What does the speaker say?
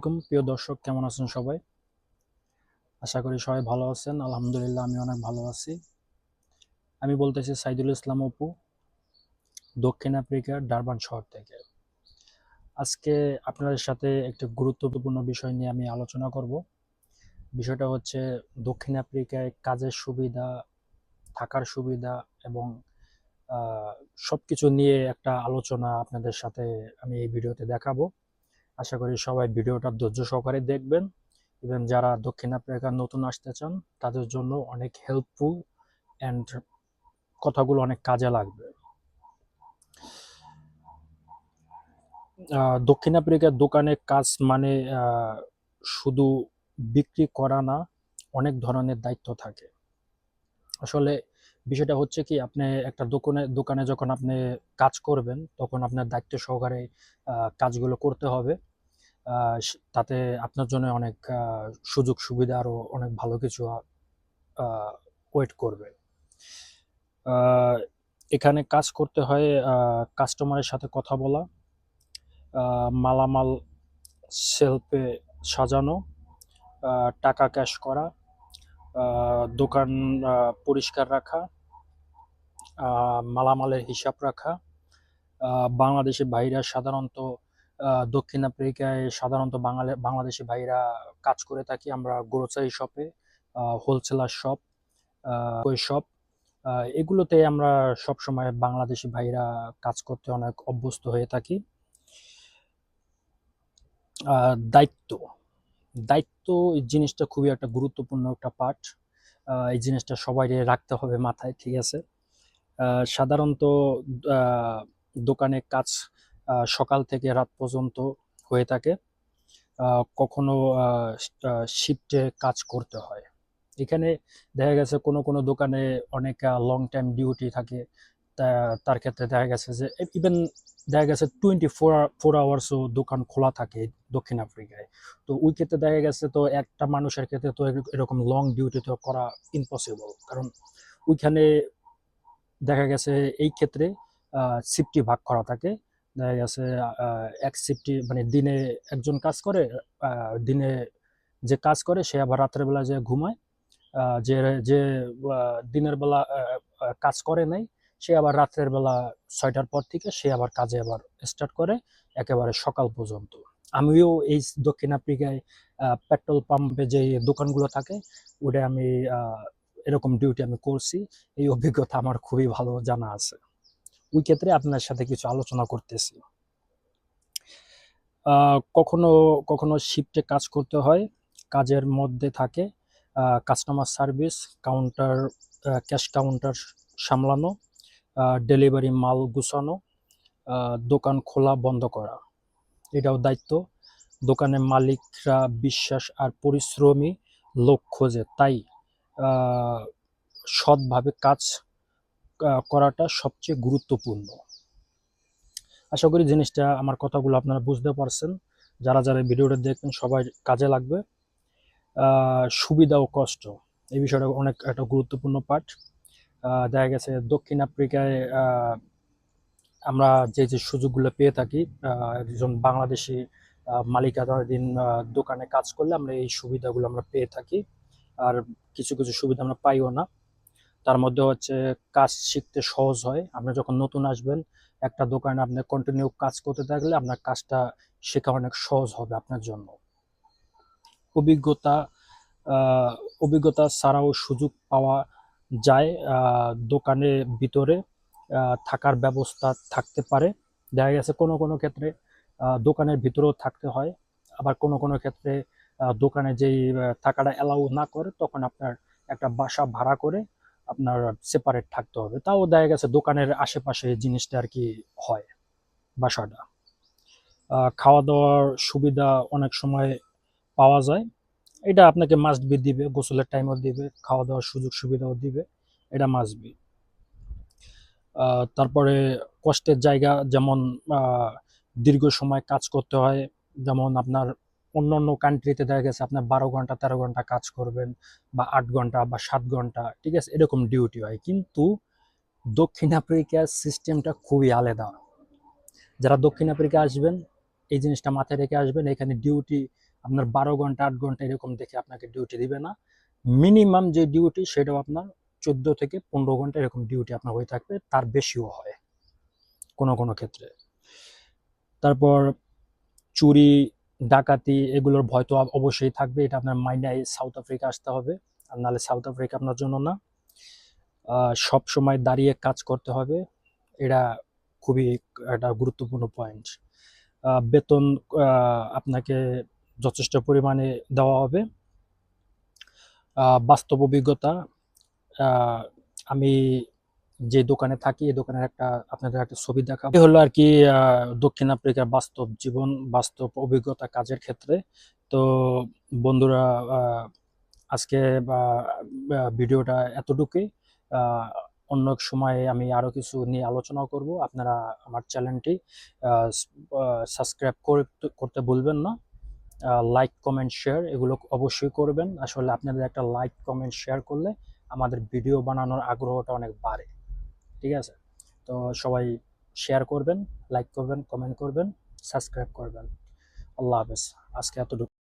আলাইকুম প্রিয় দর্শক, কেমন আছেন সবাই? আশা করি সবাই ভালো আছেন। আলহামদুলিল্লাহ, আমি অনেক ভালো আছি। আমি বলতেছি সাইদুল ইসলাম অপু, দক্ষিণ আফ্রিকার ডারবান শহর থেকে। আজকে আপনাদের সাথে একটি গুরুত্বপূর্ণ বিষয় নিয়ে আমি আলোচনা করব। বিষয়টা হচ্ছে দক্ষিণ আফ্রিকায় কাজের সুবিধা, থাকার সুবিধা এবং আহ, সবকিছু নিয়ে একটা আলোচনা আপনাদের সাথে আমি এই ভিডিওতে দেখাবো। আশা করি সবাই ভিডিওটা ধৈর্য সহকারে দেখবেন এবং যারা দক্ষিণ আফ্রিকা নতুন আসতে চান তাদের জন্য অনেক হেল্পফুল অ্যান্ড কথাগুলো অনেক কাজে লাগবে। দক্ষিণ আফ্রিকার দোকানে কাজ মানে শুধু বিক্রি করা না, অনেক ধরনের দায়িত্ব থাকে। আসলে বিষয়টা হচ্ছে কি, আপনি একটা দোকানে দোকানে যখন আপনি কাজ করবেন তখন আপনার দায়িত্ব সহকারে কাজগুলো করতে হবে। তাতে আপনার জন্য অনেক সুযোগ সুবিধা আরো অনেক ভালো কিছু ওয়েট করবে। আহ, এখানে কাজ করতে হয় কাস্টমারের সাথে কথা বলা, মালামাল শেলফে সাজানো, টাকা ক্যাশ করা, দোকান পরিষ্কার রাখা, মালামালের হিসাব রাখা। বাংলাদেশি ভাইরা সাধারণত দক্ষিণ আফ্রিকায় সাধারণত বাংলাদেশি ভাইরা কাজ করে থাকি আমরা গ্রোসারি শপে, হোলসেলার শপ, ওই শপ, এগুলোতে আমরা সব সময় বাংলাদেশি ভাইরা কাজ করতে অনেক অভ্যস্ত হয়ে থাকি। দায়িত্ব দায়িত্ব এই জিনিসটা খুবই একটা গুরুত্বপূর্ণ একটা পার্ট। এই জিনিসটা সবাই রাখতে হবে মাথায়, ঠিক আছে? সাধারণত আহ, দোকানে কাজ সকাল থেকে রাত পর্যন্ত হয়ে থাকে। কখনো শিফটে কাজ করতে হয়। এখানে দেখা গেছে কোনো কোনো দোকানে অনেক লং টাইম ডিউটি থাকে। তার ক্ষেত্রে দেখা গেছে যে ইভেন দেখা গেছে 24 আওয়ার্সও দোকান খোলা থাকে দক্ষিণ আফ্রিকায়। তো ওই ক্ষেত্রে দেখা গেছে তো একটা মানুষের ক্ষেত্রে তো এরকম লং ডিউটি তো করা ইম্পসিবল, কারণ ওইখানে দেখা গেছে এই ক্ষেত্রে শিফটে ভাগ করা থাকে। দেখা গেছে এক শিফটে মানে দিনে একজন কাজ করে, দিনে যে কাজ করে সে আবার রাতের বেলা যে ঘুমায়। যে যে দিনের বেলা কাজ করে নাই সে আবার রাতের বেলা 6টার পর থেকে সে আবার কাজে আবার স্টার্ট করে একেবারে সকাল পর্যন্ত। আমিও এই দক্ষিণ আফ্রিকায় পেট্রোল পাম্পে যে দোকানগুলো থাকে ওটা আমি এরকম ডিউটি আমি করছি। এই অভিজ্ঞতা আমার খুবই ভালো জানা আছে। ওই ক্ষেত্রে আপনার সাথে কিছু আলোচনা করতেছি। কখনো কখনো শিফটে কাজ করতে হয়। কাজের মধ্যে থাকে customer service, counter, cash counter সামলানো, ডেলিভারি মাল গুছানো, দোকান খোলা বন্ধ করা, এটাও দায়িত্ব। দোকানের মালিকরা বিশ্বাস আর পরিশ্রমী লোক খোঁজে, তাই সৎভাবে কাজ করাটা সবচেয়ে গুরুত্বপূর্ণ। আশা করি জিনিসটা, আমার কথাগুলো আপনারা বুঝতে পারছেন। যারা যারা ভিডিওটা দেখবেন সবাই কাজে লাগবে। সুবিধা ও কষ্ট, এই বিষয়টা অনেক একটা গুরুত্বপূর্ণ পার্ট। দেখা গেছে দক্ষিণ আফ্রিকায় আমরা যে যে সুযোগগুলো পেয়ে থাকি, একজন বাংলাদেশি মালিকানাধীন দোকানে কাজ করলে আমরা এই সুবিধাগুলো আমরা পেয়ে থাকি। আর কিছু কিছু সুবিধা আমরা পাইও না। তার মধ্যে হচ্ছে কাজ শিখতে সহজ হয়। আপনি যখন নতুন আসবেন একটা দোকানে, আপনি কন্টিনিউ কাজ করতে থাকলে আপনার কাজটা শেখা অনেক সহজ হবে আপনার জন্য। অভিজ্ঞতা আহ, অভিজ্ঞতা ছাড়াও সুযোগ পাওয়া যায়। দোকানের ভিতরে থাকার ব্যবস্থা থাকতে পারে। দেখা গেছে কোনো কোনো ক্ষেত্রে দোকানের ভিতরেও থাকতে হয়। আবার কোনো কোনো ক্ষেত্রে দোকানে যেই থাকাটা অ্যালাউ না করে তখন আপনার একটা বাসা ভাড়া করে আপনার সেপারেট থাকতে হবে। তাও দেখা গেছে দোকানের আশেপাশে এই জিনিসটা আর কি হয়, বাসাটা। খাওয়া দাওয়ার সুবিধা অনেক সময় পাওয়া যায়। এটা আপনাকে মাস্ট বি দিবে, গোসলের টাইমও দিবে, খাওয়া দাওয়ার সুযোগ সুবিধাও দিবে, এটা মাস্ট বি। তারপরে কষ্টের জায়গা, যেমন দীর্ঘ সময় কাজ করতে হয়। যেমন আপনার অন্য অন্য কান্ট্রিতে দেখা গেছে আপনার 12 ঘন্টা 13 ঘন্টা কাজ করবেন, বা 8 ঘন্টা বা 7 ঘন্টা, ঠিক আছে, এরকম ডিউটি হয়। কিন্তু দক্ষিণ আফ্রিকার সিস্টেমটা খুবই আলাদা। যারা দক্ষিণ আফ্রিকা আসবেন এই জিনিসটা মাথায় রেখে আসবেন। এখানে ডিউটি আপনার 12 ঘন্টা 8 ঘন্টা এরকম দেখে আপনাকে ডিউটি দিবে না। মিনিমাম যে ডিউটি সেটাও আপনার 14 থেকে 15 ঘন্টা এরকম ডিউটি আপনার হয়ে থাকবে, তার বেশিও হয় কোনো কোনো ক্ষেত্রে। তারপর চুরি, ডাকাতি এগুলোর ভয় তো অবশ্যই থাকবে, এটা আপনার মাইন্ডে সাউথ আফ্রিকা আসতে হবে, আর নাহলে সাউথ আফ্রিকা আপনার জন্য না। সব সময় দাঁড়িয়ে কাজ করতে হবে, এটা খুবই একটা গুরুত্বপূর্ণ পয়েন্ট। বেতন আপনাকে যথেষ্ট পরিমাণে দেওয়া হবে। বাস্তব অভিজ্ঞতা, আহ, আমি যে দোকানে থাকি এই দোকানের আপনাদের একটা ছবি দেখাবো। এই হলো আর কি দক্ষিণ আফ্রিকার বাস্তব জীবন, বাস্তব অভিজ্ঞতা কাজের ক্ষেত্রে। তো বন্ধুরা, আজকে ভিডিওটা এতটুকুই। আহ, অন্য এক সময় আমি আরো কিছু নিয়ে আলোচনা করব। আপনারা আমার চ্যানেলটি সাবস্ক্রাইব করতে ভুলবেন না। লাইক কমেন্ট শেয়ার এগুলো অবশ্যই করবেন। আসলে আপনাদের একটা লাইক কমেন্ট শেয়ার করলে আমাদের ভিডিও বানানোর আগ্রহটা অনেক বাড়ে। ঠিক আছে? তো সবাই শেয়ার করবেন, লাইক করবেন, কমেন্ট করবেন, সাবস্ক্রাইব করবেন। আল্লাহ হাফেজ। আজকে এতটুকু।